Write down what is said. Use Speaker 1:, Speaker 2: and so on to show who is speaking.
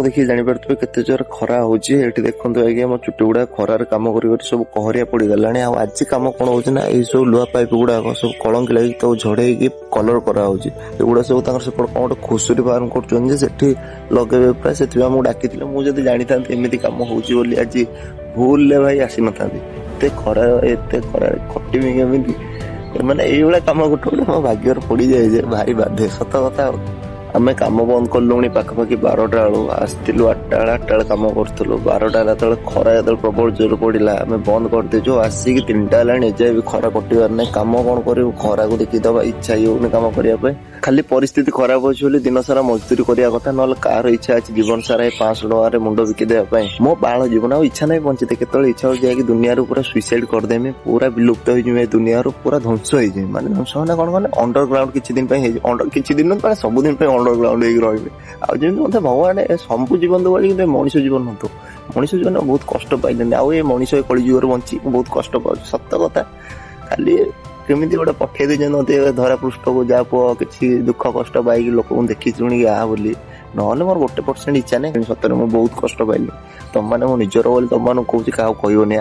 Speaker 1: देखिए जानीपे केते जोर खरा होची एठी देखंतु आज्ञा मो चुटी गुडा खरार काम करी सब कहरिया पड़ी गलानी आज काम कौन होची ना ये सब लुहा पाइप गुडा सब कलंक लगी तो झड़े कलर करा होची एगुडा सब तांकर सेपट कौन गोटे खुसुरी फार्म करछन जे सेठी लगेबे प्राय सेति हमु डाकिथिले मु जदी जानि थांते एमिति काम होची बोली आज भूल ले भाई आसी न थांती एते खरा खटिबी केमिति माने एई वाला काम गोटे मो भाग्यर पड़ी जाय जे भारी बाधे सत कथा आम कम बंद कलुणी पाखापाखि 12टा बेलू आसलु 8टा बेले कम करूँ 12टा जो खरा जो प्रबल जोर पड़ा आम बंद करदेचु आसिक 3टा एजाए भी खरा कटार ना कम कौन कर खरा को देखीदबा इच्छा ही होनी कम करने खाली परिस्थिति खराब अच्छी दिन सारा मजदूरी करने कथा ना कार इच्छा अच्छी जीवन सारा 500 टकर मुंड बिकिदेवा मो बाल जीवन आ इच्छा ना बंचते केतल इच्छा हो जाए दुनिया पूरा सुइसाइड करदेमी पूरा विलुप्त हो दुनिया पूरा ध्वंस हो माने ध्वंस मैंने कौन कौन अंडरग्राउंड किसी दिन किसी दिन मैंने सबुदिन अंडरग्राउंड रही मत भगवान सबू जीवन दो कि मनीष जीवन नुह मनीष जीवन बहुत कष्ट पाइले आउ ये मनीष कली जुगर बंची बहुत कष्ट पाऊँ सत कथा खाली केमी गोटे पठे दे धरा पृष्ठ को जा पुआ कि दुख कष्ट पाई लोक देखी शुणी आ बोली ना मोर 1% इच्छा नहीं सतरे मुझे बहुत कष्ट पाइली तुम मैंने मो निजर बोली तुम कहूँ क्या कहनी